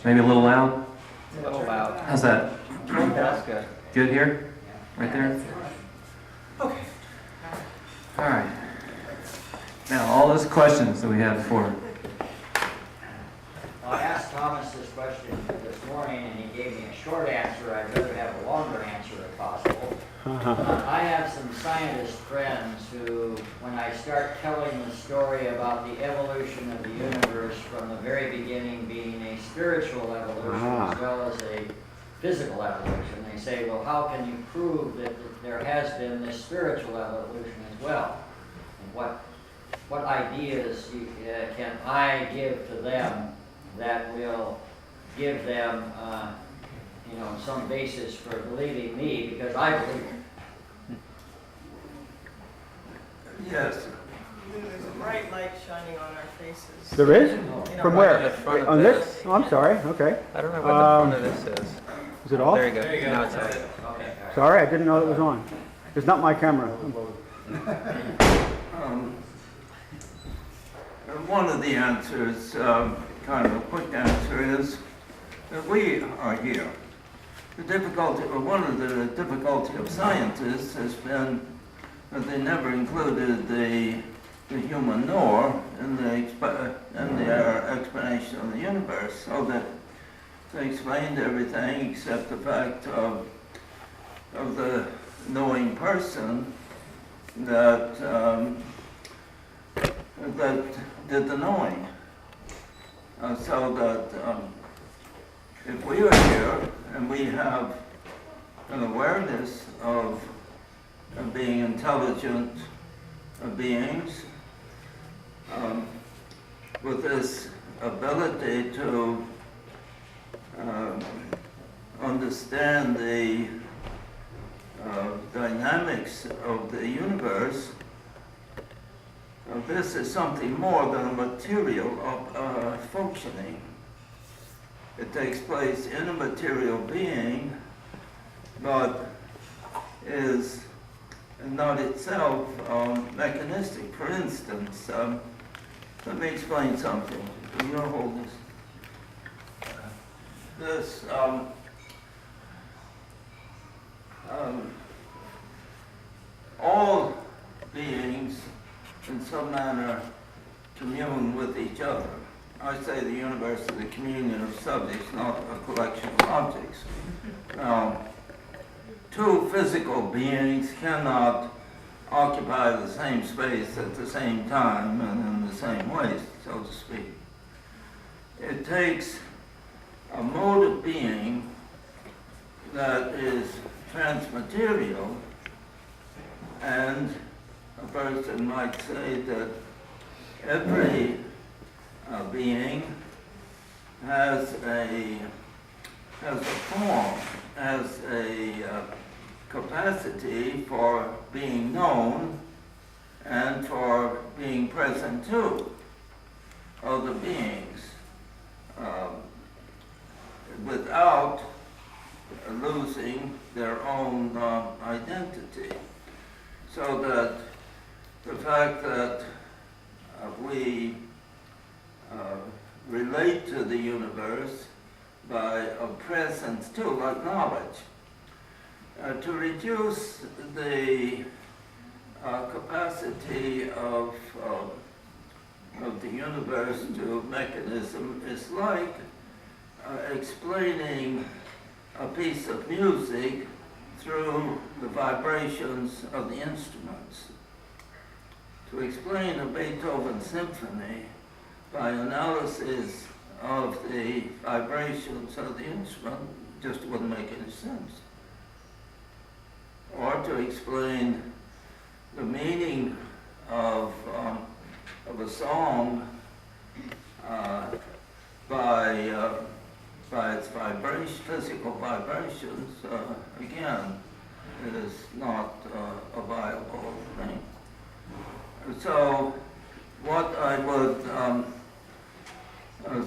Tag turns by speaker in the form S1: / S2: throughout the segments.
S1: Maybe a little loud?
S2: A little loud.
S1: How's that?
S2: That's good.
S1: Good here? Right there?
S3: Okay.
S1: All right. Now, all those questions that we had before.
S4: I asked Thomas this question this morning, and he gave me a short answer. I'd rather have a longer answer if possible. I have some scientist friends who, when I start telling the story about the evolution of the universe from the very beginning being a spiritual evolution as well as a physical evolution, they say, well, how can you prove that there has been this spiritual evolution as well? And what ideas can I give to them that will give them, some basis for believing me, because I believe it.
S5: Yes.
S3: There's a bright light shining on our faces.
S6: There is?
S3: In our
S6: From
S3: right-
S6: where?
S2: In the front of
S6: On
S2: this.
S6: this? Oh, I'm sorry, okay.
S2: I don't know what the front of this is.
S6: Is it off?
S2: There you go. Now it's on.
S4: Okay.
S6: Sorry, I didn't know it was on. It's not my camera.
S5: One of the answers, kind of a quick answer, is that we are here. The difficulty, or one of the difficulty of scientists has been that they never included the human knower in their explanation of the universe, so that they explained everything except the fact of the knowing person that did the knowing. So that if we are here and we have an awareness of being intelligent beings, with this ability to understand the dynamics of the universe, this is something more than a material of functioning. It takes place in a material being, but is not itself mechanistic. For instance, let me explain something. Will you hold this? All beings in some manner commune with each other. I say the universe is a communion of subjects, not a collection of objects. Now, two physical beings cannot occupy the same space at the same time and in the same way, so to speak. It takes a mode of being that is transmaterial, and a person might say that every being has a form, has a capacity for being known and for being present to other beings without losing their own identity. So that the fact that we relate to the universe by a presence too, like knowledge, to reduce the capacity of the universe to mechanism is like explaining a piece of music through the vibrations of the instruments. To explain a Beethoven symphony by analysis of the vibrations of the instrument just wouldn't make any sense. Or to explain the meaning of a song by its physical vibrations, again, is not a viable thing. So what I would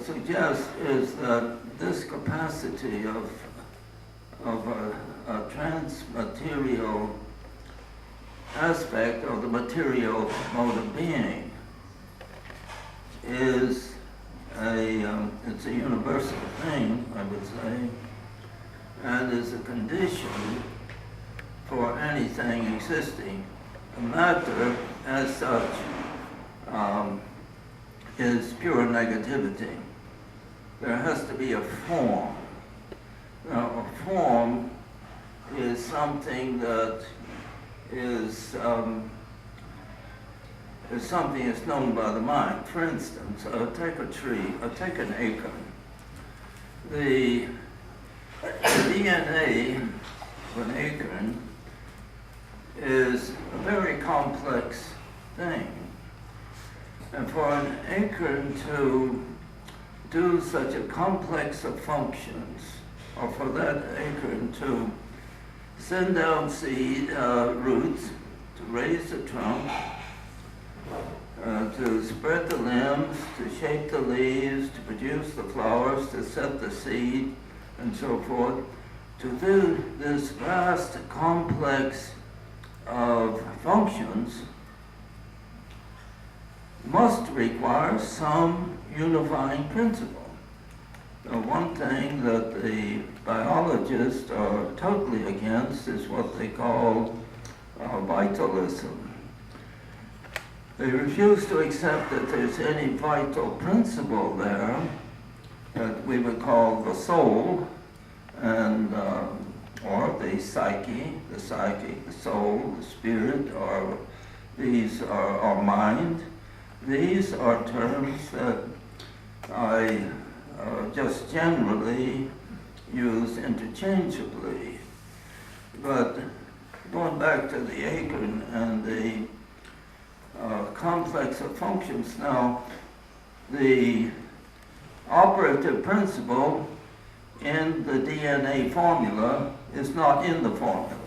S5: suggest is that this capacity of a transmaterial aspect of the material mode of being is it's a universal thing, I would say, and is a condition for anything existing. A matter, as such, is pure negativity. There has to be a form. Now, a form is something that is something that's known by the mind. For instance, take a tree, take an acorn. The DNA of an acorn is a very complex thing. And for an acorn to do such a complex of functions, or for that acorn to send down seed roots, to raise the trunk, to spread the limbs, to shape the leaves, to produce the flowers, to set the seed, and so forth, to do this vast complex of functions must require some unifying principle. Now, one thing that the biologists are totally against is what they call vitalism. They refuse to accept that there's any vital principle there that we would call the soul, and or the psyche, the psychic, the soul, the spirit, or these are our mind. These are terms that I just generally use interchangeably. But going back to the acorn and the complex of functions now, the operative principle in the DNA formula is not in the formula.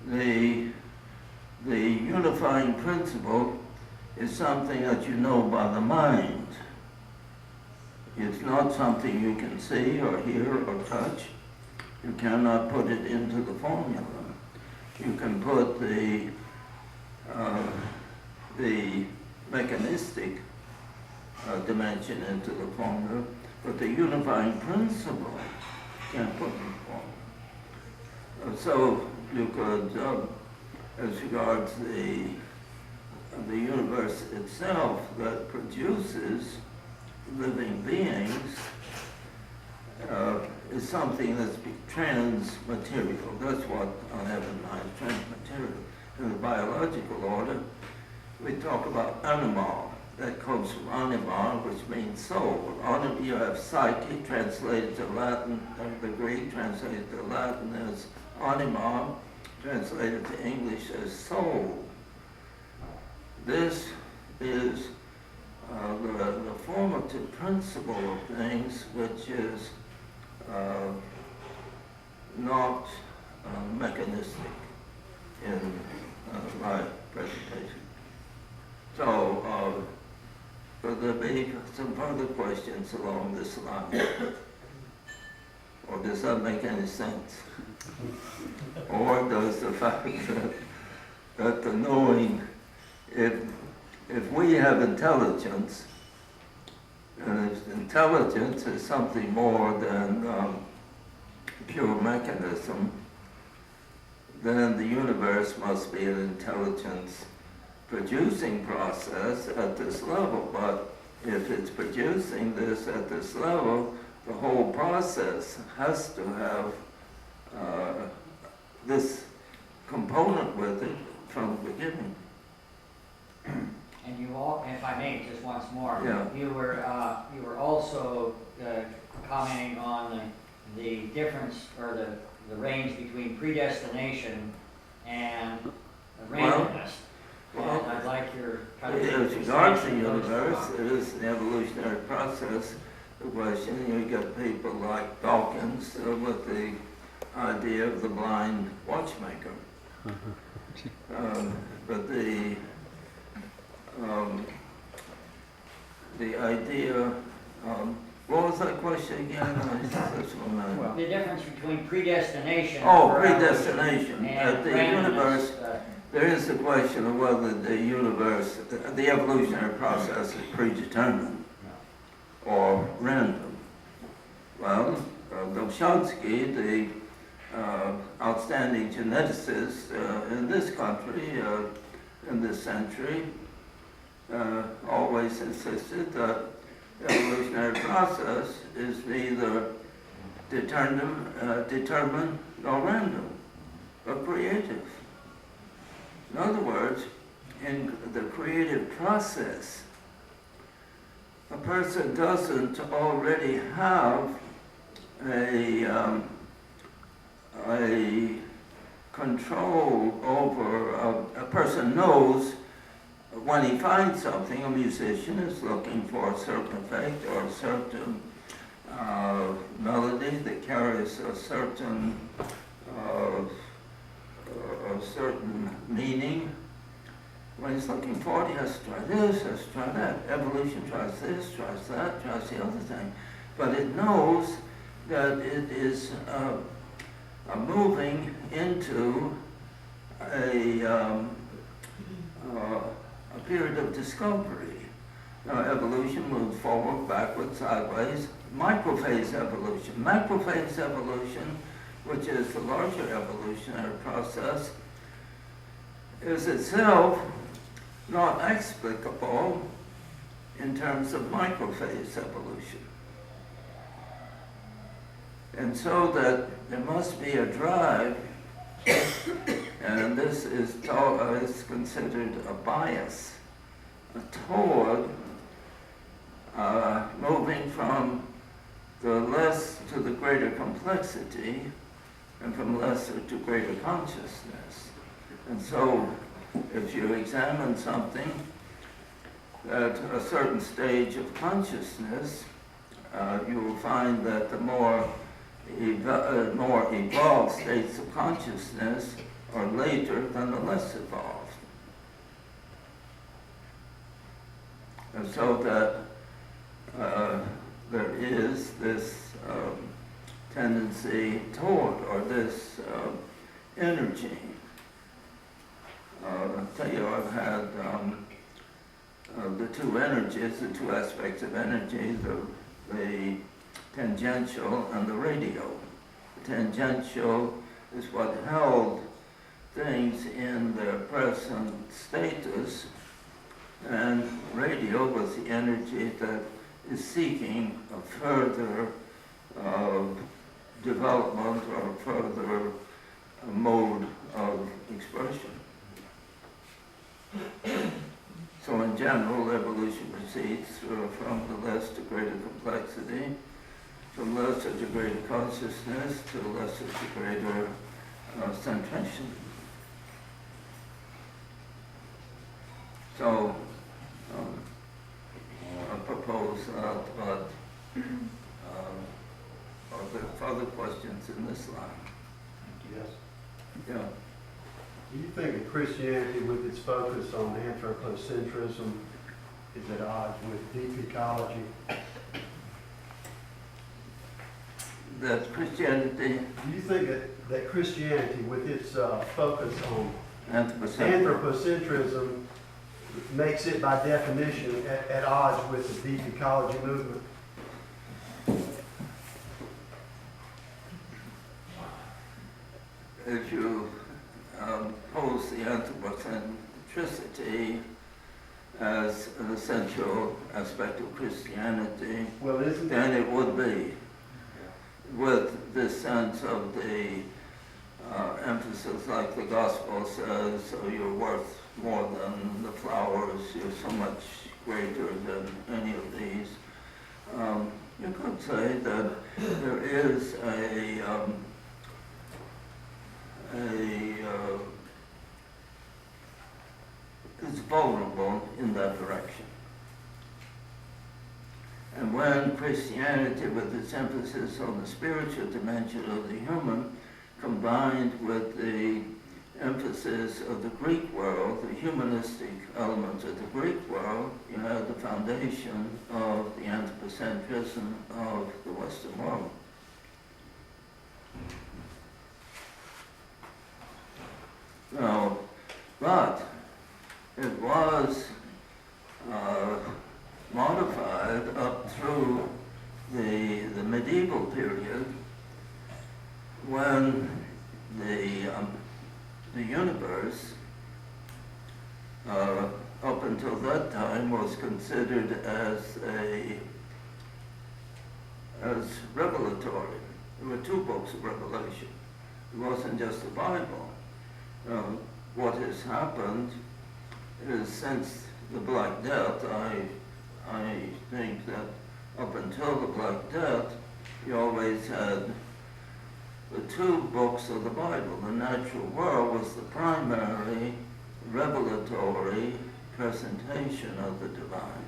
S5: The unifying principle is something that you know by the mind. It's not something you can see or hear or touch. You cannot put it into the formula. You can put the mechanistic dimension into the formula, but the unifying principle can't put in the formula. So you could, as regards the universe itself that produces living beings, is something that's transmaterial. That's what I have in mind, transmaterial. In the biological order, we talk about animal. That comes from anima, which means soul. You have psyche, translated to Latin, the Greek translated to Latin as anima, translated to English as soul. This is the formative principle of things, which is not mechanistic in my presentation. So, will there be some further questions along this line? Or does that make any sense? Or does the fact that the knowing, if we have intelligence, and if intelligence is something more than pure mechanism, then the universe must be an intelligence producing process at this level. But if it's producing this at this level, the whole process has to have this component with it from the beginning.
S4: And you all, if I may, just once more,
S5: Yeah.
S4: you were also commenting on the difference or the range between predestination and randomness.
S5: Well,
S4: And I'd like your kind
S5: as
S4: of
S5: regards the
S4: expansion of those
S5: universe,
S4: thoughts.
S5: it is an evolutionary process. The question, you get people like Dawkins with the idea of the blind watchmaker. But the idea, what was that question again?
S4: The difference between predestination.
S5: Oh,
S4: for
S5: predestination.
S4: and
S5: The
S4: randomness,
S5: universe, there is the question of whether the universe, the evolutionary process is predetermined or random. Well, Dobzhansky, the outstanding geneticist in this country, in this century, always insisted that the evolutionary process is neither determined nor random, but creative. In other words, in the creative process, a person doesn't already have a control over, a person knows when he finds something. A musician is looking for a certain effect or a certain melody that carries a certain meaning. When he's looking for it, he has to try this, has to try that. Evolution tries this, tries that, tries the other thing. But it knows that it is moving into a period of discovery. Now, evolution moves forward, backward, sideways. Microphase evolution. Macrophase evolution, which is the larger evolutionary process, is itself not explicable in terms of microphase evolution. And so that there must be a drive, and this is considered a bias, toward moving from the less to the greater complexity, and from lesser to greater consciousness. And so, if you examine something at a certain stage of consciousness, you will find that the more evolved states of consciousness are later than the less evolved. And so that there is this tendency toward, or this energy. I'll tell you, I've had the two energies, the two aspects of energy, the tangential and the radial. The tangential is what held things in their present status, and radial was the energy that is seeking a further development or a further mode of expression. So in general, evolution proceeds from the less to greater complexity, from lesser to greater consciousness, to lesser to greater centration. So I propose that, but are there further questions in this line?
S7: Yes.
S5: Yeah.
S7: Do you think that Christianity, with its focus on anthropocentrism, is at odds with deep ecology?
S5: That Christianity,
S7: Do you think that Christianity, with its focus on anthropocentrism, makes it by definition at odds with the deep ecology movement?
S5: if you pose the anthropocentricity as an essential aspect of Christianity,
S7: Well, isn't
S5: then it would be, with this sense of the emphasis, like the gospel says, so you're worth more than the flowers, you're so much greater than any of these. You could say that there is it's vulnerable in that direction. And when Christianity, with its emphasis on the spiritual dimension of the human, combined with the emphasis of the Greek world, the humanistic elements of the Greek world, you have the foundation of the anthropocentrism of the Western world. Now, but that time was considered as revelatory. There were two books of Revelation. It wasn't just the Bible. What has happened is since the Black Death, I think that up until the Black Death, you always had the two books of the Bible. The natural world was the primary revelatory presentation of the divine.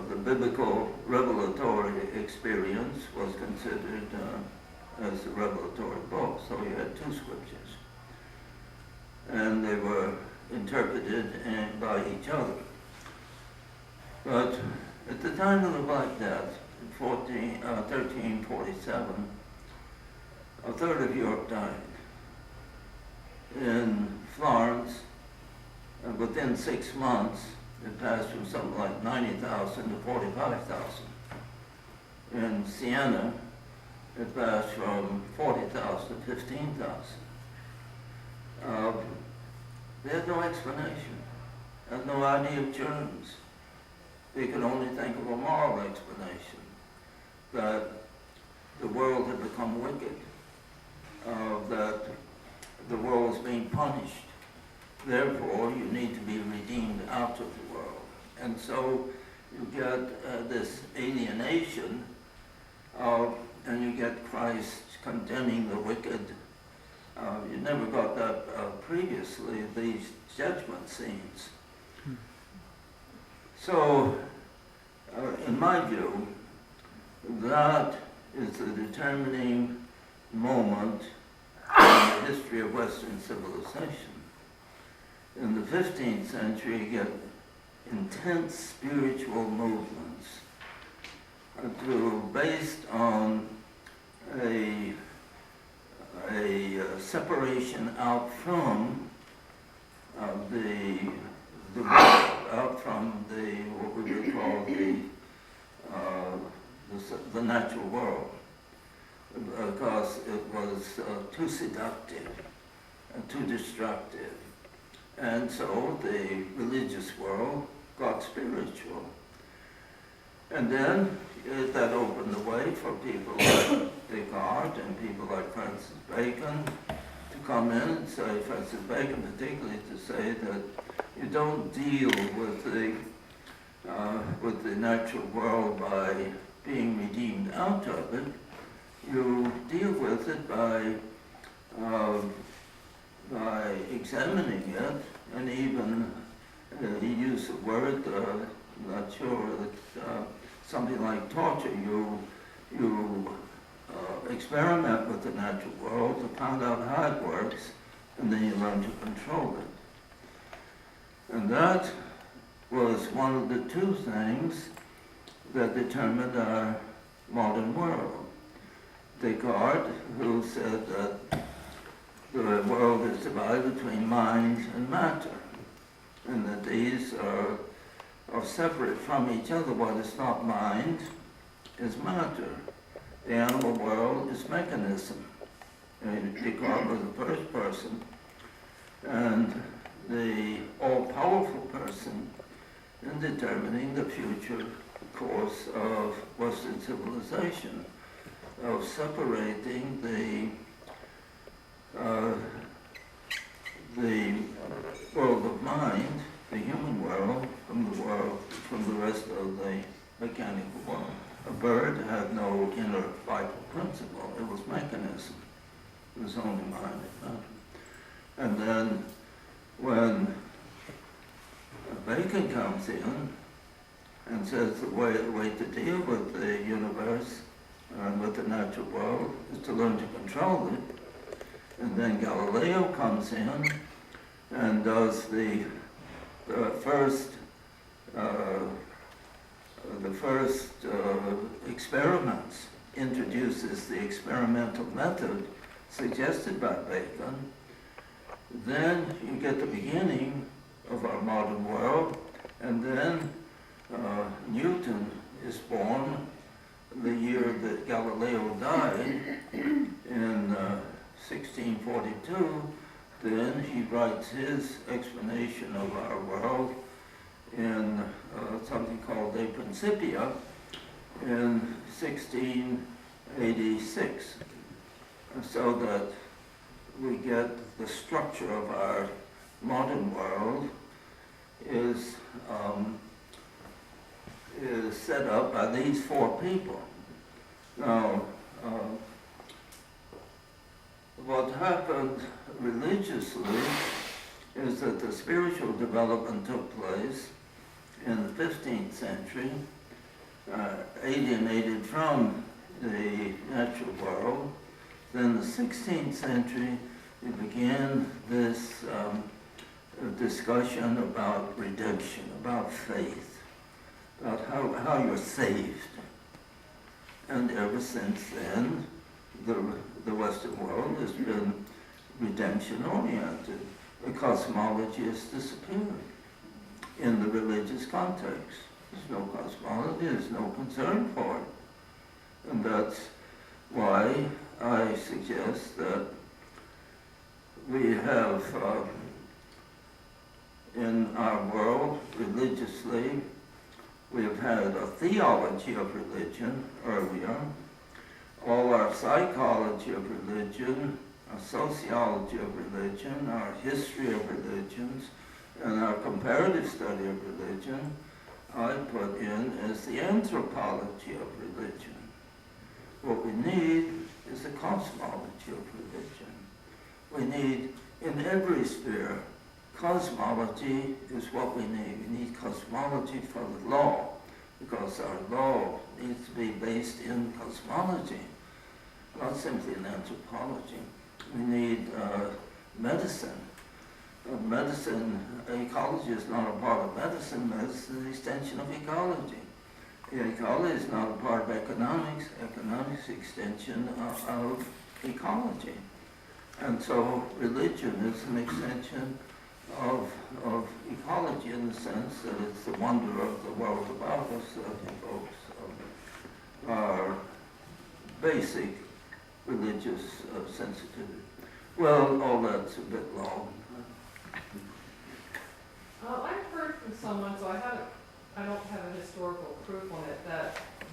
S5: The biblical revelatory experience was considered as a revelatory book, so you had two scriptures. And they were interpreted by each other. But at the time of the Black Death, in 1347, a third of Europe died. In Florence, within 6 months, it passed from something like 90,000 to 45,000. In Siena, it passed from 40,000 to 15,000. They had no explanation, had no idea of germs. They could only think of a moral explanation, that the world had become wicked, that the world was being punished. Therefore, you need to be redeemed out of the world. And so you get this alienation, and you get Christ condemning the wicked. You never got that previously, these judgment scenes. So, in my view, that is the determining moment in the history of Western civilization. In the 15th century, you get intense spiritual movements based on a separation out from what we would call the natural world, because it was too seductive and too destructive. And so the religious world got spiritual. And then that opened the way for people like Descartes and people like Francis Bacon to come in and say, Francis Bacon particularly, to say that you don't deal with the natural world by being redeemed out of it. You deal with it by examining it, and even he used the word, I'm not sure, something like torture. You experiment with the natural world to find out how it works, and then you learn to control it. And that was one of the two things that determined our modern world. Descartes, who said that the world is divided between mind and matter, and that these are separate from each other. What is not mind is matter. The animal world is mechanism. And Descartes was the first person, and the all-powerful person in determining the future course of Western civilization, of separating the world of mind, the human world, from the rest of the mechanical world. A bird had no inner vital principle. It was mechanism. It was only mind and matter. And then when Bacon comes in and says the way to deal with the universe and with the natural world is to learn to control it. And then Galileo comes in and does the first experiments, introduces the experimental method suggested by Bacon. Then you get the beginning of our modern world, and then Newton is born the year that Galileo died in 1642, Then he writes his explanation of our world in something called De Principia in 1686, so that we get the structure of our modern world is set up by these four people. Now, what happened religiously is that the spiritual development took place in the 15th century, alienated from the natural world. Then the 16th century, we began this discussion about redemption, about faith, about how you're saved. And ever since then, the Western world has been redemption-oriented. The cosmology has disappeared in the religious context. There's no cosmology, there's no concern for it. And that's why I suggest that we have in our world, religiously, we have had a theology of religion earlier. All our psychology of religion, our sociology of religion, our history of religions, and our comparative study of religion, I put in as the anthropology of religion. What we need is a cosmology of religion. We need, in every sphere, cosmology is what we need. We need cosmology for the law, because our law needs to be based in cosmology, not simply in anthropology. We need medicine. Medicine, ecology is not a part of medicine. Medicine is an extension of ecology. Ecology is not a part of economics. Economics is an extension of ecology. And so religion is an extension of ecology in the sense that it's the wonder of the world about us that evokes our basic religious sensitivity. Well, all that's a bit long.
S8: I've heard from someone, so I don't have a historical proof on it,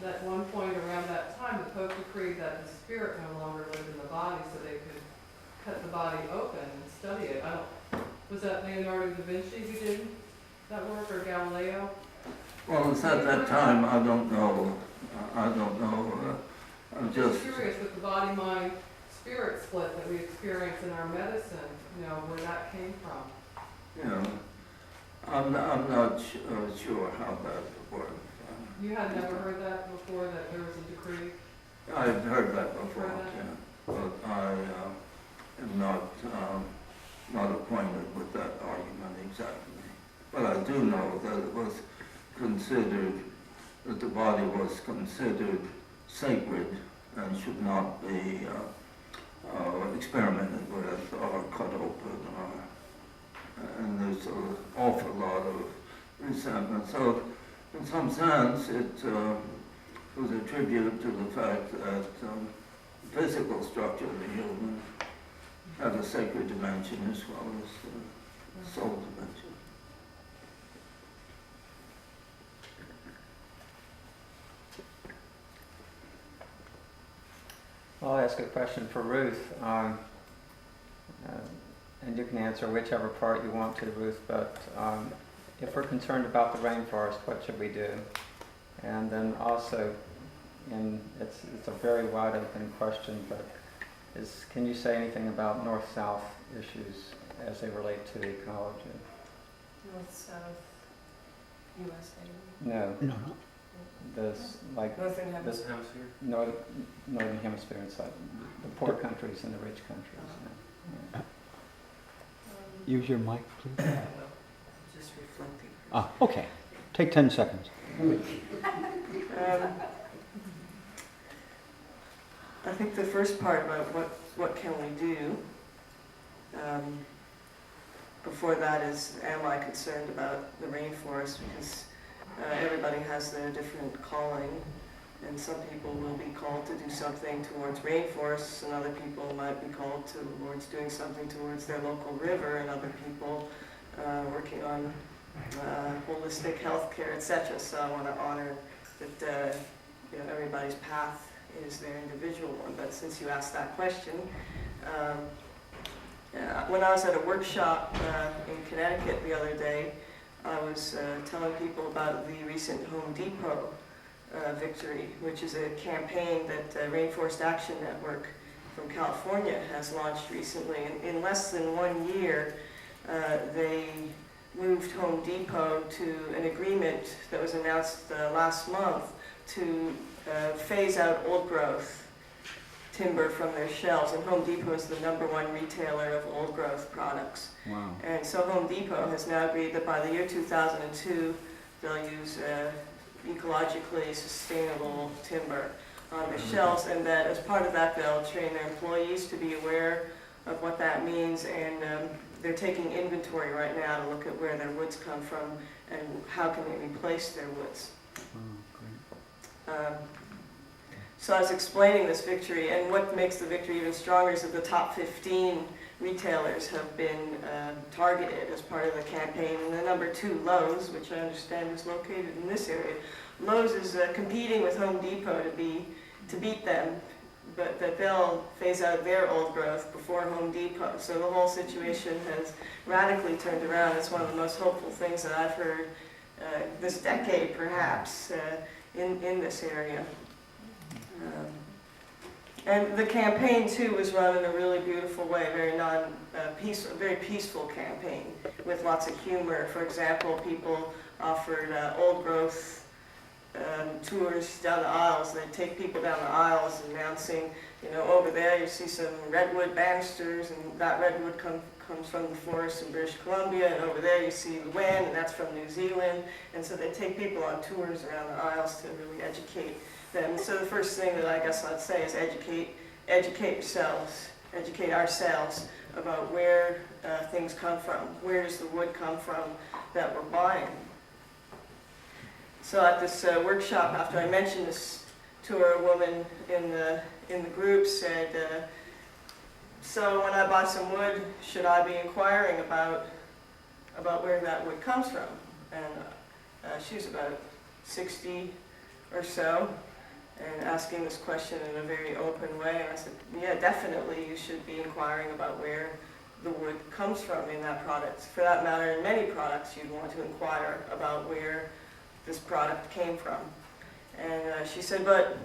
S8: that one point around that time, the Pope decreed that the spirit no longer lived in the body, so they could cut the body open and study it. Was that Leonardo da Vinci who did that work, or Galileo?
S5: Well, it's at that time, I don't know. I'm
S8: I'm just curious with the body-mind-spirit split that we experience in our medicine, where that came from.
S5: I'm not sure how that works.
S8: You had never heard that before, that there was a decree?
S5: I've heard that before,
S8: Heard that?
S5: yeah. But I am not acquainted with that argument exactly. But I do know that it was considered, that the body was considered sacred and should not be experimented with or cut open, and there's an awful lot of resentment. So in some sense it was a tribute to the fact that the physical structure of the human had a sacred dimension as well as the soul dimension.
S2: I'll ask a question for Ruth, and you can answer whichever part you want to, Ruth, but if we're concerned about the rainforest, what should we do? And then also, it's a very wide open question, but can you say anything about north-south issues as they relate to ecology?
S3: North-south USA.
S2: No.
S6: No.
S3: Northern Hemisphere.
S2: Northern hemisphere inside the poor countries and the rich countries. Yeah.
S6: Use your mic, please.
S3: Just reflecting.
S6: Okay. Take 10 seconds.
S3: I think the first part about what can we do, before that is, am I concerned about the rainforest? Because everybody has their different calling. And some people will be called to do something towards rainforests, and other people might be called towards doing something towards their local river, and other people working on holistic healthcare, etc. So I want to honor that everybody's path is their individual one. But since you asked that question, when I was at a workshop in Connecticut the other day, I was telling people about the recent Home Depot victory, which is a campaign that Rainforest Action Network from California has launched recently. In less than 1 year, they moved Home Depot to an agreement that was announced last month to phase out old growth timber from their shelves. And Home Depot is the #1 retailer of old growth products.
S6: Wow.
S3: And so Home Depot has now agreed that by the year 2002, they'll use ecologically sustainable timber on their shelves, and that as part of that, they'll train their employees to be aware of what that means, and they're taking inventory right now to look at where their woods come from and how can they replace their woods. So I was explaining this victory, and what makes the victory even stronger is that the top 15 retailers have been targeted as part of the campaign. And the #2, Lowe's, which I understand is located in this area, Lowe's is competing with Home Depot to beat them, but that they'll phase out their old growth before Home Depot. So the whole situation has radically turned around. It's one of the most hopeful things that I've heard this decade, perhaps, in this area. And the campaign too was run in a really beautiful way, very peaceful campaign with lots of humor. For example, people offered old growth tours down the aisles. They'd take people down the aisles announcing, over there you see some redwood banisters, and that redwood comes from the forest in British Columbia, and over there you see Wen, and that's from New Zealand. And so they take people on tours around the aisles to really educate them. So the first thing that I guess I'd say is educate yourselves, educate ourselves about where things come from. Where does the wood come from that we're buying? So at this workshop, after I mentioned this to her, a woman in the group said, so when I buy some wood, should I be inquiring about where that wood comes from? And she was about 60 or so, and asking this question in a very open way. And I said, yeah, definitely you should be inquiring about where the wood comes from in that product. For that matter, in many products, you'd want to inquire about where this product came from. And she said, but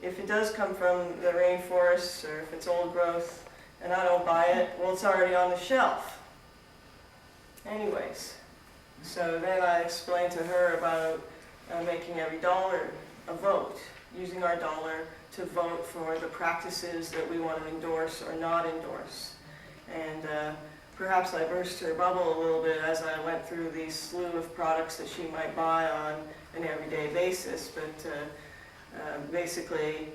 S3: if it does come from the rainforests, or if it's old growth, and I don't buy it, well, it's already on the shelf. Anyways, so then I explained to her about making every dollar a vote, using our dollar to vote for the practices that we want to endorse or not endorse. And perhaps I burst her bubble a little bit as I went through the slew of products that she might buy on an everyday basis, but basically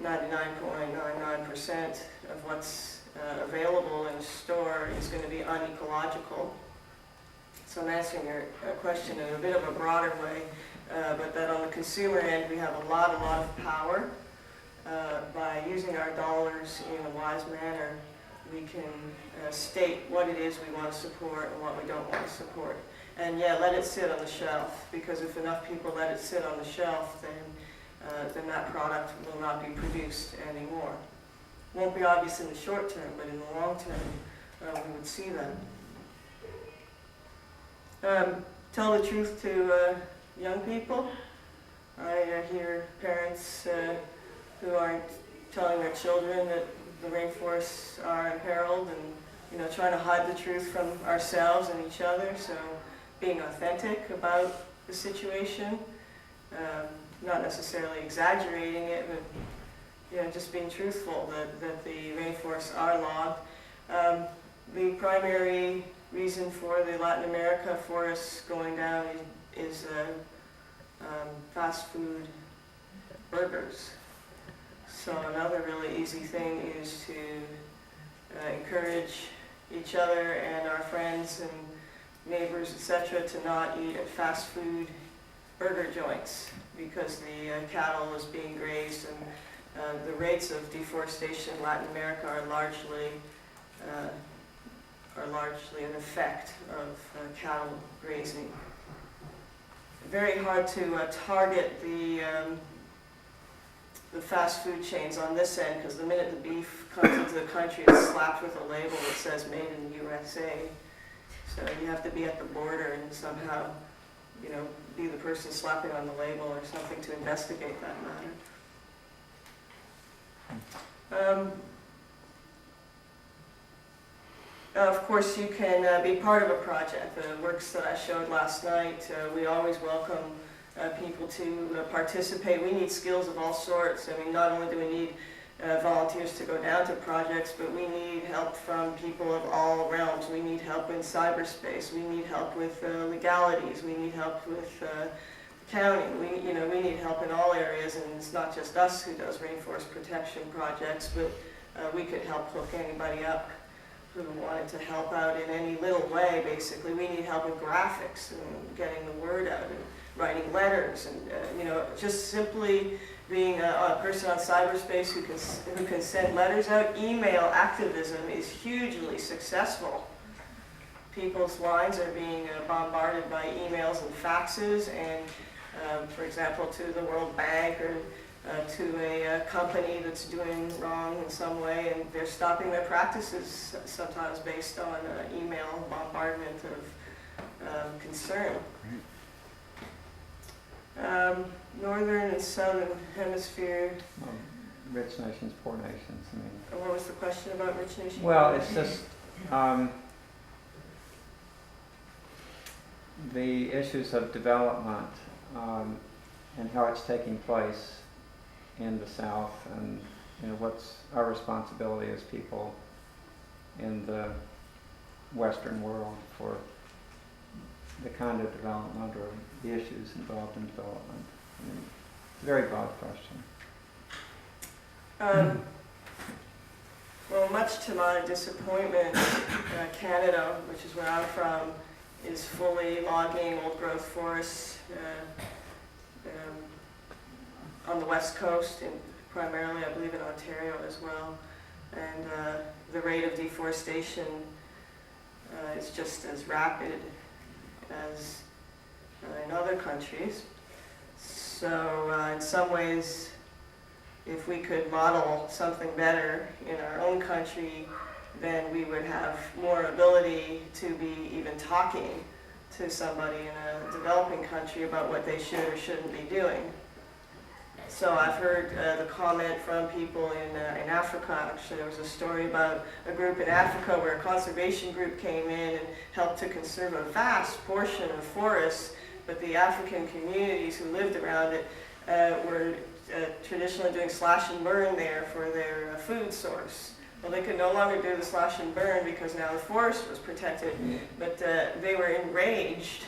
S3: 99.99% of what's available in a store is going to be unecological. So I'm answering your question in a bit of a broader way, but that on the consumer end we have a lot of power. By using our dollars in a wise manner, we can state what it is we want to support and what we don't want to support. And yeah, let it sit on the shelf, because if enough people let it sit on the shelf, then that product will not be produced anymore. Won't be obvious in the short term, but in the long term, we would see that. Tell the truth to young people. I hear parents who aren't telling their children that the rainforests are imperiled, and trying to hide the truth from ourselves and each other. So being authentic about the situation, not necessarily exaggerating it, but just being truthful that the rainforests are logged. The primary reason for the Latin America forests going down is fast food burgers. So another really easy thing is to encourage each other and our friends and neighbors, etc., to not eat at fast food burger joints. because the cattle is being grazed, and the rates of deforestation in Latin America are largely an effect of cattle grazing. Very hard to target the fast food chains on this end, because the minute the beef comes into the country, it's slapped with a label that says "Made in the USA." So you have to be at the border and somehow, be the person slapping on the label or something to investigate that matter. Of course, you can be part of a project. The works that I showed last night, we always welcome people to participate. We need skills of all sorts. I mean, not only do we need volunteers to go down to projects, but we need help from people of all realms. We need help in cyberspace. We need help with legalities. We need help with accounting. We need help in all areas, and it's not just us who does rainforest protection projects, but we could help hook anybody up who wanted to help out in any little way. Basically, we need help with graphics and getting the word out and writing letters, and just simply being a person on cyberspace who can send letters out. Email activism is hugely successful. People's lines are being bombarded by emails and faxes, and for example, to the World Bank or to a company that's doing wrong in some way, and they're stopping their practices sometimes based on email bombardment of concern. Northern and Southern Hemisphere.
S2: Rich nations, poor nations. I mean,
S3: What was the question about rich nations?
S2: well, it's just the issues of development and how it's taking place in the South, and what's our responsibility as people in the Western world for the kind of development or the issues involved in development. I mean, it's a very broad question.
S3: Well, much to my disappointment, Canada, which is where I'm from, is fully logging old growth forests on the west coast, and primarily I believe in Ontario as well. And the rate of deforestation is just as rapid as in other countries. So in some ways, if we could model something better in our own country, then we would have more ability to be even talking to somebody in a developing country about what they should or shouldn't be doing. So I've heard the comment from people in Africa. Actually, there was a story about a group in Africa where a conservation group came in and helped to conserve a vast portion of forests, but the African communities who lived around it were traditionally doing slash and burn there for their food source. Well, they could no longer do the slash and burn because now the forest was protected, but they were enraged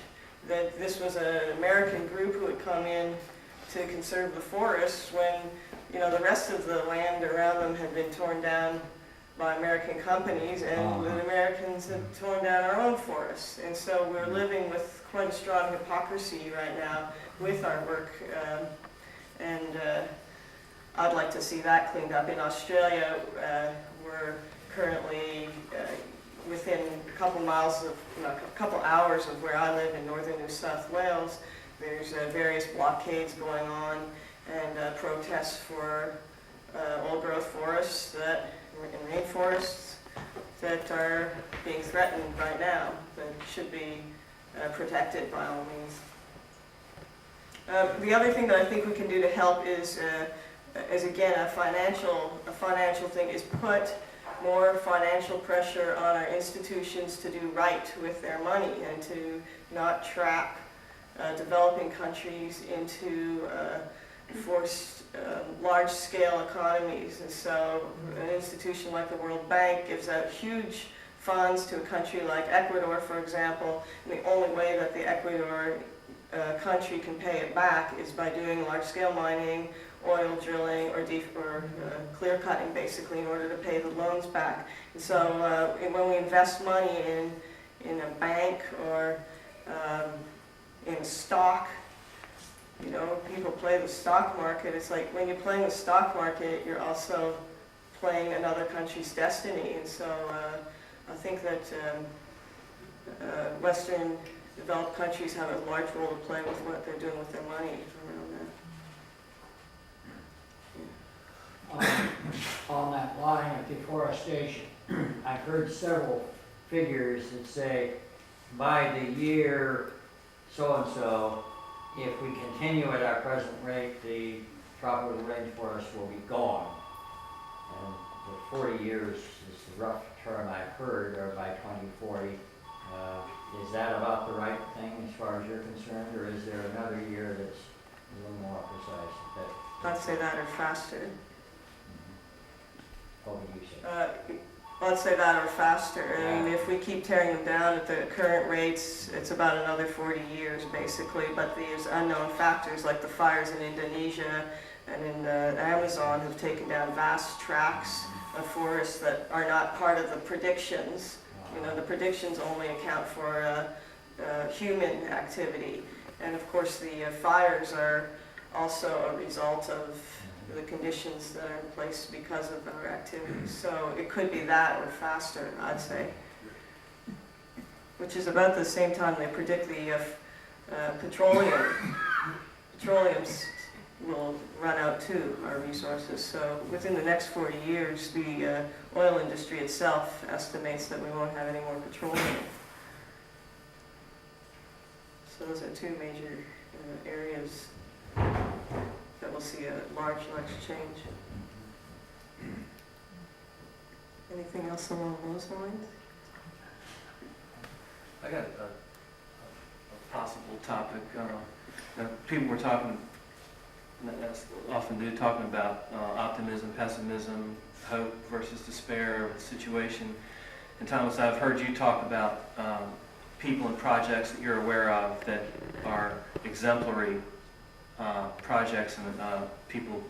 S3: that this was an American group who had come in to conserve the forests when the rest of the land around them had been torn down by American companies, and the Americans had torn down our own forests. And so we're living with quite a strong hypocrisy right now with our work, and I'd like to see that cleaned up. In Australia, we're currently within a couple miles of, a couple hours of where I live in northern New South Wales. There's various blockades going on and protests for old growth forests and rainforests that are being threatened right now, that should be protected by all means. The other thing that I think we can do to help is again a financial thing, is put more financial pressure on our institutions to do right with their money and to not trap developing countries into forced large-scale economies. And so an institution like the World Bank gives out huge funds to a country like Ecuador, for example, and the only way that the Ecuador country can pay it back is by doing large-scale mining, oil drilling, or clear cutting, basically, in order to pay the loans back. And so when we invest money in a bank or in stock, you know, people play the stock market. It's like when you're playing the stock market, you're also playing another country's destiny. And so I think that Western developed countries have a large role to play with what they're doing with their money around that.
S4: On that line of deforestation, I've heard several figures that say by the year so-and-so, if we continue at our present rate, the tropical rainforest will be gone. And the 40 years is the rough term I've heard, or by 2040. Is that about the right thing as far as you're concerned, or is there another year that's a little more precise?
S3: I'd say that or faster.
S4: What would you say?
S3: Let's say that or faster. I mean, if we keep tearing them down at the current rates, it's about another 40 years basically. But these unknown factors like the fires in Indonesia and in the Amazon have taken down vast tracts of forests that are not part of the predictions. You know, the predictions only account for human activity. And of course the fires are also a result of the conditions that are in place because of our activities. So it could be that or faster, I'd say. Which is about the same time they predict the petroleums will run out too, our resources. So within the next 40 years, the oil industry itself estimates that we won't have any more petroleum. So those are two major areas that we'll see a large change. Anything else along those lines?
S1: I got a possible topic. People were talking, as often do, talking about optimism, pessimism, hope versus despair of the situation. And Thomas, I've heard you talk about people and projects that you're aware of that are exemplary projects and people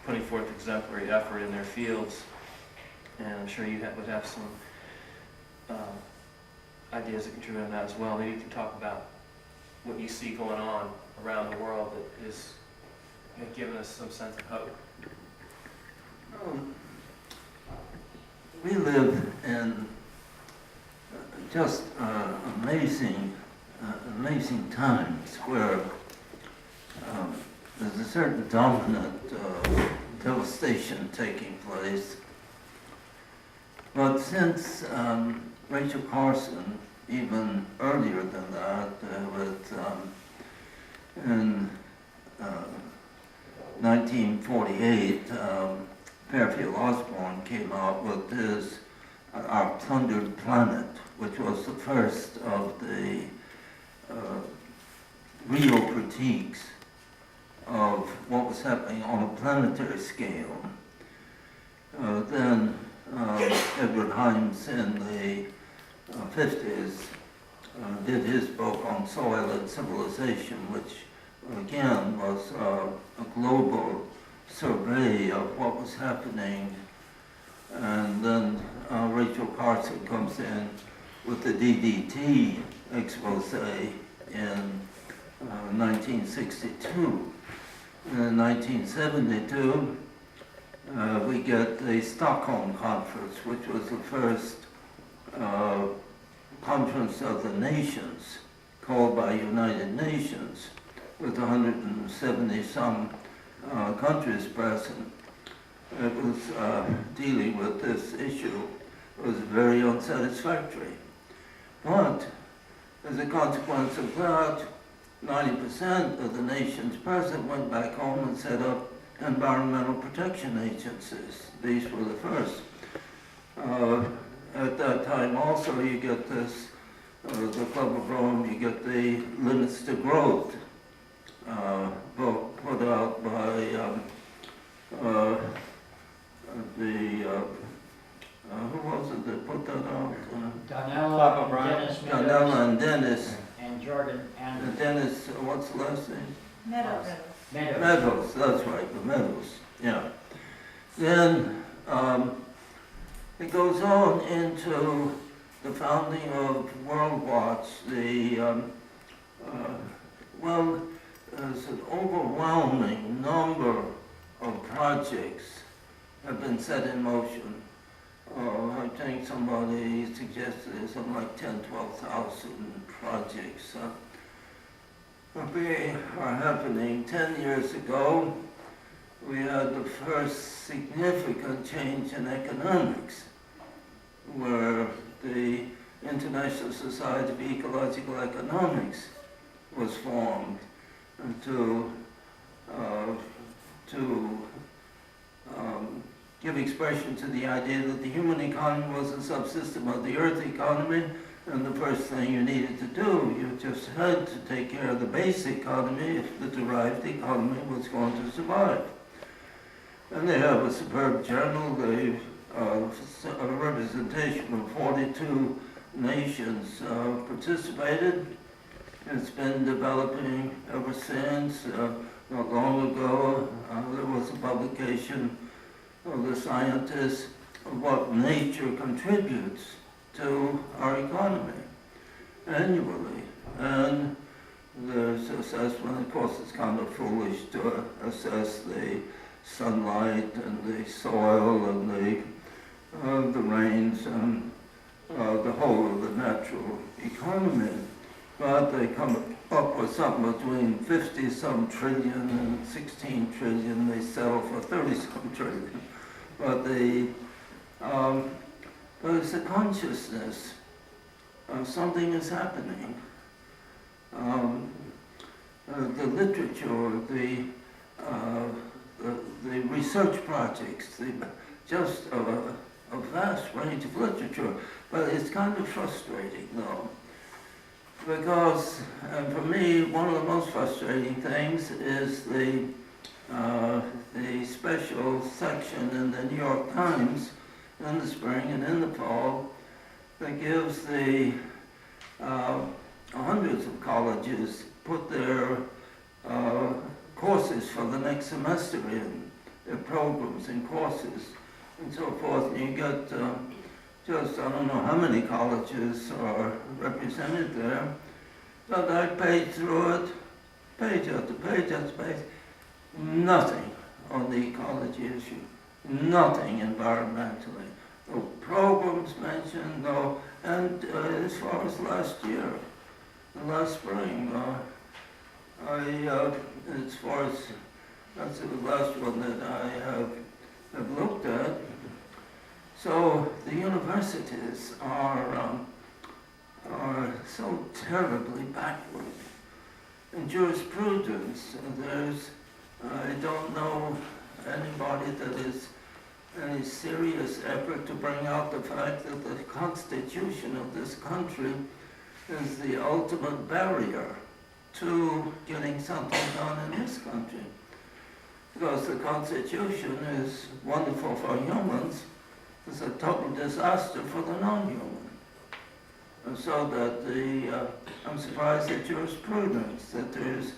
S1: putting forth exemplary effort in their fields. And I'm sure you would have some ideas that contribute on that as well. Maybe you can talk about what you see going on around the world that is giving us some sense of hope.
S5: We live in just amazing times where there's a certain dominant devastation taking place. But since Rachel Carson, even earlier than that, in 1948, Fairfield Osborne came out with his Our Plundered Planet, which was the first of the real critiques of what was happening on a planetary scale. Then Edward Himes in the 50s did his book on Soil and Civilization, which again was a global survey of what was happening. And then Rachel Carson comes in with the DDT expose in 1962. In 1972, we get the Stockholm Conference, which was the first conference of the nations called by United Nations, with 170 some countries present. It was dealing with this issue. It was very unsatisfactory. But as a consequence of that, 90% of the nations present went back home and set up environmental protection agencies. These were the first. At that time also you get this, the Club of Rome, you get the Limits to Growth book put out by who was it that put that out?
S4: Donella and Dennis Meadows.
S5: Donella and Dennis.
S4: And Jordan and
S5: Dennis, what's the last name?
S9: Meadows.
S5: Meadows, that's right, the Meadows, yeah. Then it goes on into the founding of World Watch. there's an overwhelming number of projects have been set in motion. I think somebody suggested there's something like 12,000 projects are happening. 10 years ago, we had the first significant change in economics, where the International Society of Ecological Economics was formed to give expression to the idea that the human economy was a subsystem of the earth economy, and the first thing you needed to do, you just had to take care of the base economy if the derived economy was going to survive. And they have a superb journal. They've a representation of 42 nations participated. It's been developing ever since. Not long ago, there was a publication of the scientists of what nature contributes to our economy annually. And there's assessment, of course it's kind of foolish to assess the sunlight and the soil and the rains and the whole of the natural economy. But they come up with something between 50-some trillion and 16 trillion. They settle for 30-some trillion. But it's a consciousness of something is happening. The literature, the research projects, just a vast range of literature. But it's kind of frustrating, though. Because, for me, one of the most frustrating things is the special section in the New York Times in the spring and in the fall that gives the hundreds of colleges put their courses for the next semester in, their programs and courses and so forth. And you get just, I don't know how many colleges are represented there, but I paged through it, page after page after page, nothing on the ecology issue, nothing environmentally. No programs mentioned, no, and as far as last year, last spring, as far as, that's the last one that I have looked at. So the universities are so terribly backward. In jurisprudence, I don't know anybody that is any serious effort to bring out the fact that the Constitution of this country is the ultimate barrier to getting something done in this country. Because the Constitution is wonderful for humans, it's a total disaster for the non-human. And so that I'm surprised at jurisprudence, that there's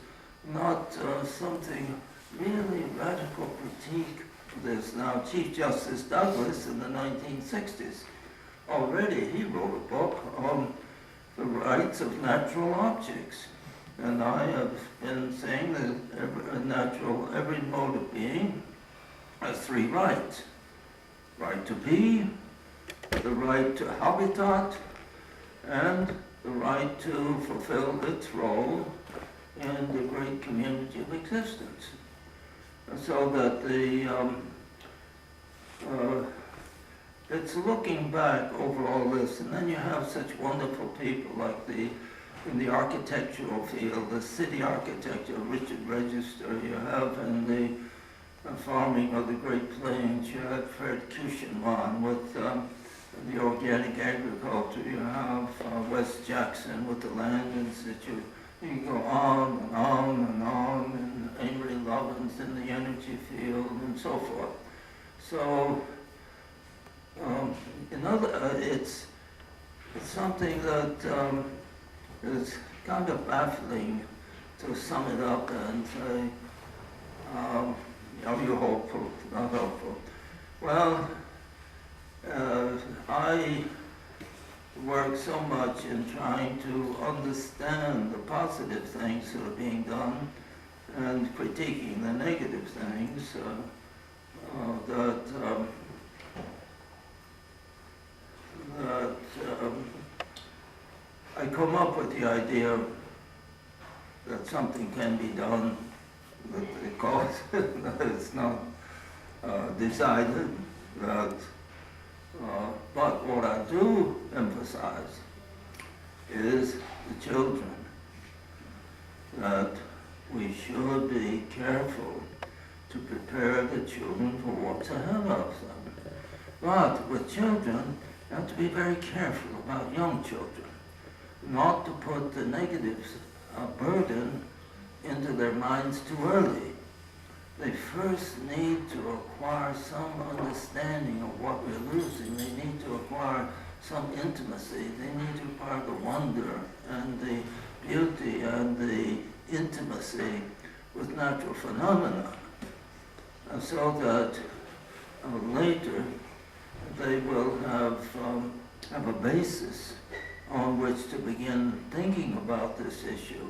S5: not something really radical critique of this. Now, Chief Justice Douglas in the 1960s, already he wrote a book on the rights of natural objects. And I have been saying that every mode of being has three rights. Right to be, the right to habitat, and the right to fulfill its role in the great community of existence. So that it's looking back over all this, and then you have such wonderful people like in the architectural field, the city architecture, Richard Register, you have in the farming of the Great Plains, you have Fred Cushionwan with the organic agriculture, you have Wes Jackson with the Land Institute. You can go on and on and on, and Amory Lovins in the energy field and so forth. So, it's something that is kind of baffling to sum it up and say, are you hopeful, not hopeful? Well, I work so much in trying to understand the positive things that are being done and critiquing the negative things, I come up with the idea that something can be done, that the cause that it's not decided, that, but what I do emphasize is the children, that we should be careful to prepare the children for what's ahead of them. But with children, you have to be very careful about young children, not to put the negative burden into their minds too early. They first need to acquire some understanding of what we're losing. They need to acquire some intimacy. They need to acquire the wonder and the beauty and the intimacy with natural phenomena, and so that later they will have a basis on which to begin thinking about this issue.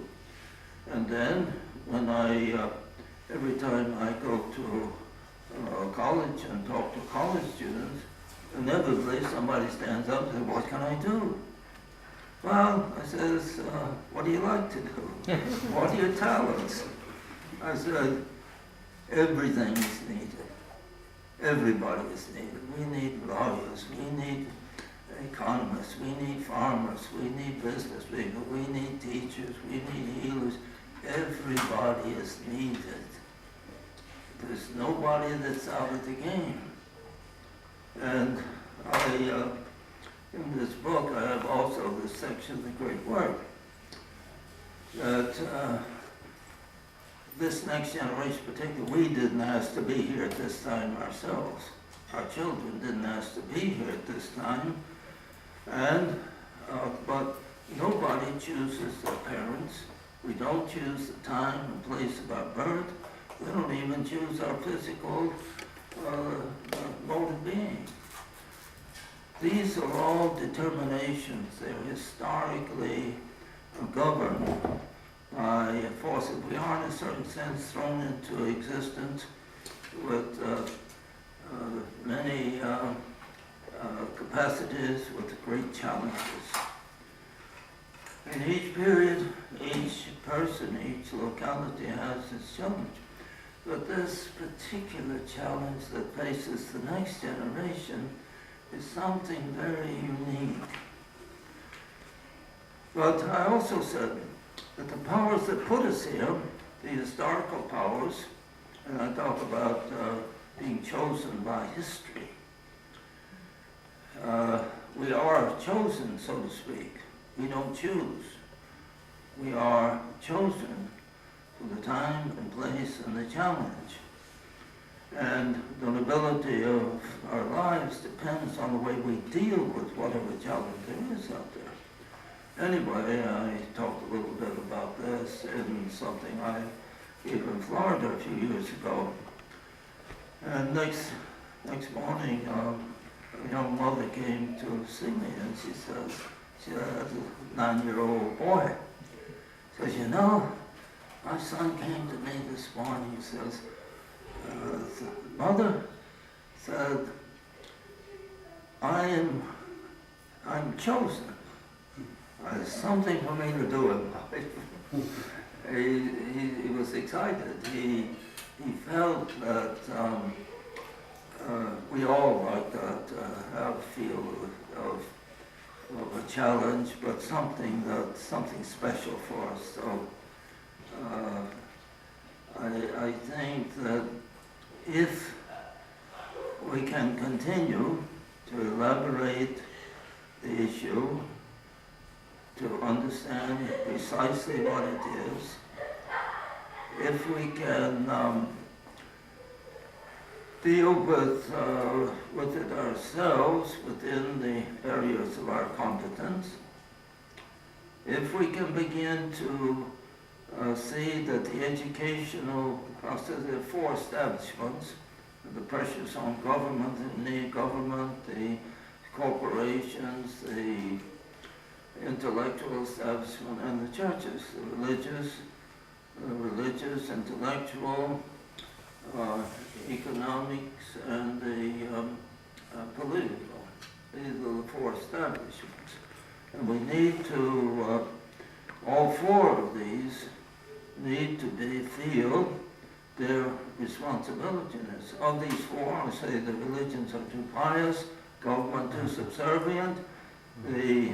S5: And then when every time I go to college and talk to college students, inevitably somebody stands up and says, "What can I do?" Well, I says, "What do you like to do? What are your talents?" I said, "Everything is needed. Everybody is needed. We need lawyers, we need economists, we need farmers, we need business people, we need teachers, we need healers. Everybody is needed. There's nobody that's out of the game." And in this book, I have also this section, The Great Work, that this next generation, particularly, we didn't ask to be here at this time ourselves. Our children didn't ask to be here at this time, and but nobody chooses their parents. We don't choose the time and place of our birth. We don't even choose our physical mode of being. These are all determinations. They're historically governed by a force that we are, in a certain sense, thrown into existence with many capacities, with great challenges. In each period, each person, each locality has its challenge. But this particular challenge that faces the next generation is something very unique. But I also said that the powers that put us here, the historical powers, and I talk about being chosen by history, we are chosen, so to speak. We don't choose. We are chosen for the time and place and the challenge. And the nobility of our lives depends on the way we deal with whatever challenge there is out there. Anyway, I talked a little bit about this in something I gave in Florida a few years ago. And next morning, a young mother came to see me, and she says, she has a 9-year-old boy. Says, "You know, my son came to me this morning." He says, "Mother," said, I'm chosen. There's something for me to do in life." He was excited. He felt that we all like that, have a feel of a challenge, but something special for us. So I think that if we can continue to elaborate the issue, to understand precisely what it is, if we can deal with it ourselves within the areas of our competence, if we can begin to see that the educational process, there are 4 establishments, the pressures on government and the government, the corporations, the intellectual establishment, and the churches, the religious, religious, intellectual, economics, and the political. These are the four establishments. And we need to, all four of these need to feel their responsibilities. Of these four, I say the religions are too pious, government too subservient, the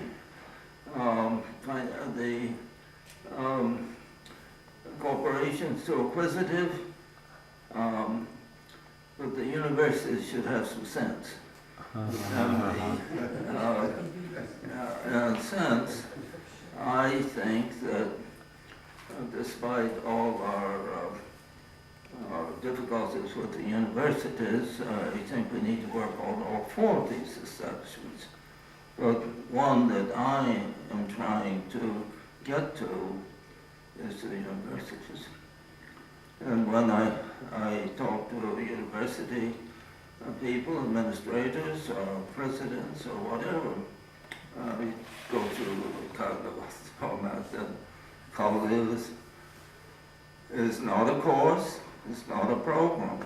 S5: corporations too acquisitive, but the universities should have some sense. In a sense, I think that despite all our difficulties with the universities, I think we need to work on all four of these establishments. But one that I am trying to get to is the universities. And when I talk to university people, administrators, or presidents, or whatever, we go through kind of a format that college is not a course, it's not a program.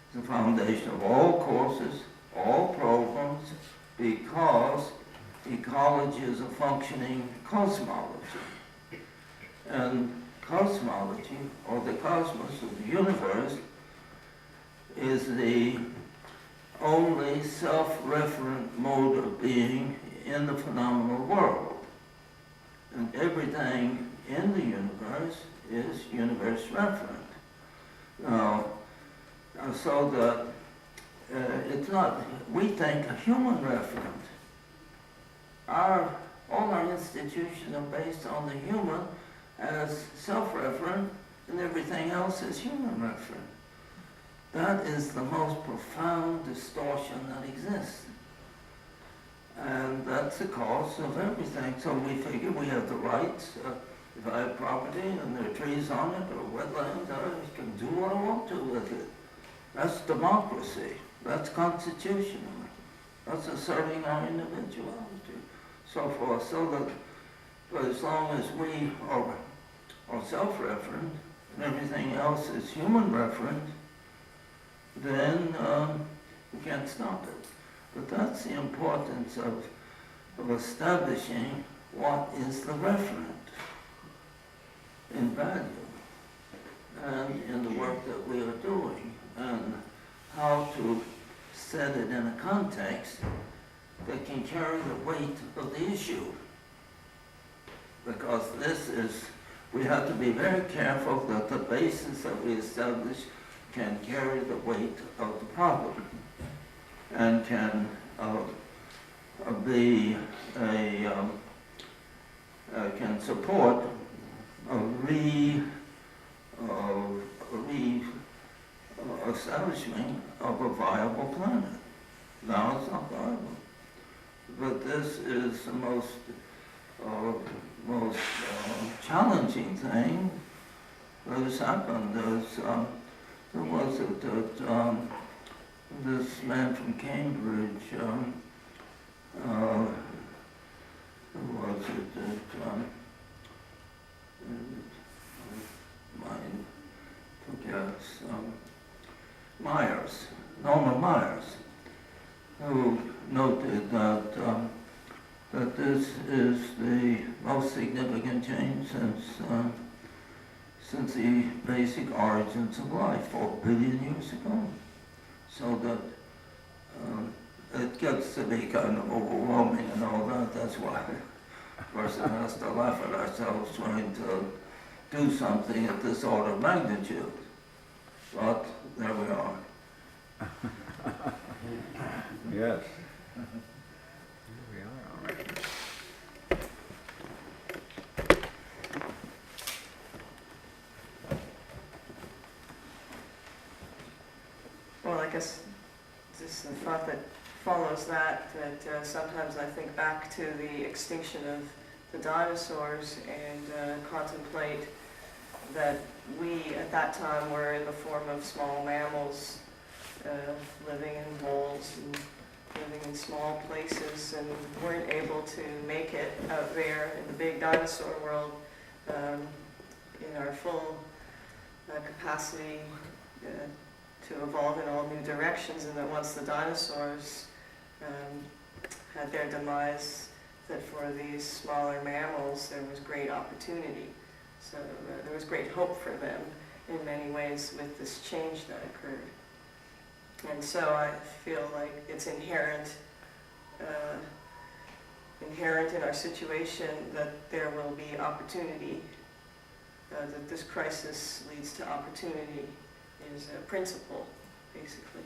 S5: It's the foundation of all courses, all programs, because ecology is a functioning cosmology. And cosmology, or the cosmos of the universe, is the only self-referent mode of being in the phenomenal world. And everything in the universe is universe referent. Now, so that it's not, we think, a human referent. All our institutions are based on the human as self-referent, and everything else is human referent. That is the most profound distortion that exists. And that's the cause of everything. So we figure we have the rights. If I have property and there are trees on it or wetlands, I can do what I want to with it. That's democracy. That's constitutional. That's asserting our individuality. So forth. So that, but as long as we are self-referent and everything else is human-referent, then we can't stop it. But that's the importance of establishing what is the referent in value and in the work that we are doing, and how to set it in a context that can carry the weight of the issue. Because this is, we have to be very careful that the basis that we establish can carry the weight of the problem and can be can support a establishment of a viable planet. Now it's not viable, but this is the most challenging thing that has happened. There was it that this man from Cambridge, who was it that Myers, Norman Myers, who noted that that this is the most significant change since the basic origins of life 4 billion years ago. So that it gets to be kind of overwhelming and all that. That's why a person has to laugh at ourselves trying to do something at this order of magnitude. But there we are.
S6: Yes.
S2: We are, all right.
S3: Well, I guess just the thought that follows that sometimes I think back to the extinction of the dinosaurs and contemplate that we at that time were in the form of small mammals living in holes and living in small places and weren't able to make it out there in the big dinosaur world in our full capacity to evolve in all new directions, and that once the dinosaurs had their demise, that for these smaller mammals there was great opportunity. So there was great hope for them in many ways with this change that occurred. And so I feel like it's inherent in our situation that there will be opportunity, that this crisis leads to opportunity is a principle, basically.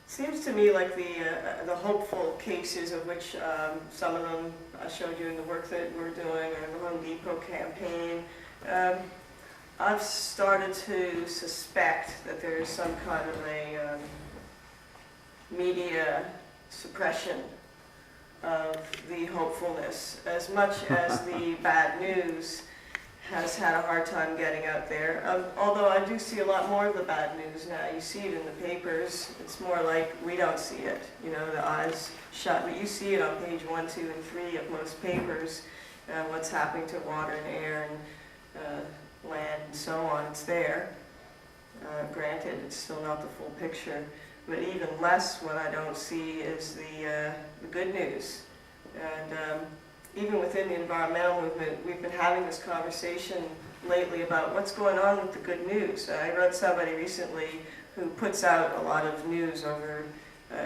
S3: Seems to me like the hopeful cases, of which some of them I showed you in the work that we're doing, or the Home Depot campaign, I've started to suspect that there is some kind of a media suppression of the hopefulness, as much as the bad news has had a hard time getting out there. Although I do see a lot more of the bad news now. You see it in the papers. It's more like we don't see it. You know, the eyes shut. But you see it on page 1, 2, and 3 of most papers, what's happening to water and air and land and so on. It's there. Granted, it's still not the full picture. But even less what I don't see is the good news. And even within the environmental movement, we've been having this conversation lately about what's going on with the good news. I wrote somebody recently who puts out a lot of news over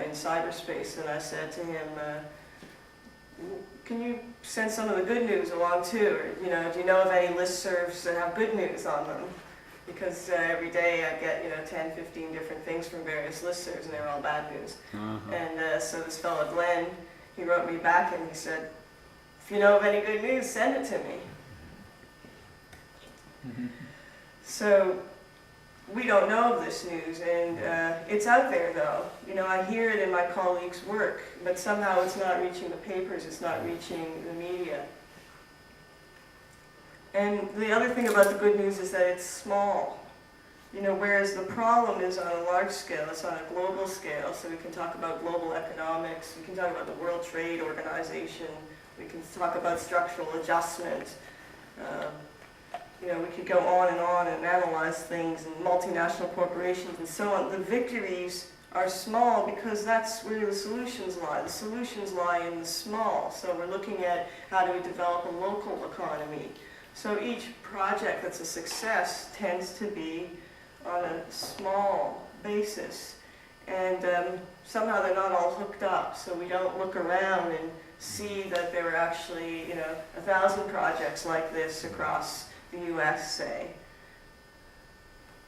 S3: in cyberspace, and I said to him, can you send some of the good news along too? Or, you know, do you know of any listservs that have good news on them? Because every day I get, 10, 15 different things from various listservs, and they're all bad news. And so this fellow, Glenn, he wrote me back and he said, if you know of any good news, send it to me. So we don't know of this news, and it's out there though. I hear it in my colleagues' work, but somehow it's not reaching the papers, it's not reaching the media. And the other thing about the good news is that it's small. Whereas the problem is on a large scale, it's on a global scale, so we can talk about global economics, we can talk about the World Trade Organization, we can talk about structural adjustment. We could go on and analyze things and multinational corporations and so on. The victories are small because that's where the solutions lie. The solutions lie in the small. So we're looking at how do we develop a local economy. So each project that's a success tends to be on a small basis. And somehow they're not all hooked up, so we don't look around and see that there are actually, 1,000 projects like this across the U.S., say.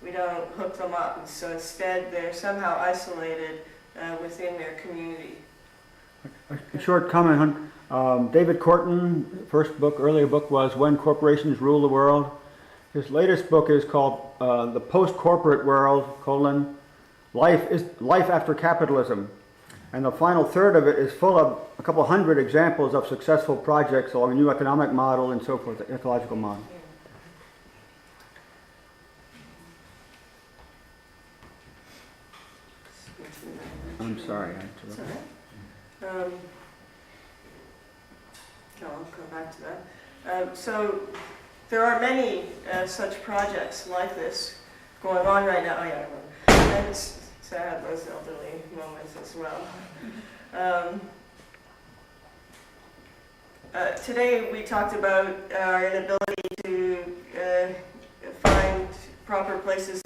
S3: We don't hook them up, and so instead they're somehow isolated within their community.
S6: A short comment on David Korten, earlier book was When Corporations Rule the World. His latest book is called The Post-Corporate World, Life After Capitalism. And the final third of it is full of a couple hundred examples of successful projects along a new economic model and so forth, the ecological model. I'm sorry, I
S3: It's
S6: interrupted.
S3: all right. No, I'll come back to that. So there are many such projects like this going on right now. Oh, yeah, and it's sad, those elderly moments as well. Today we talked about our inability to find proper places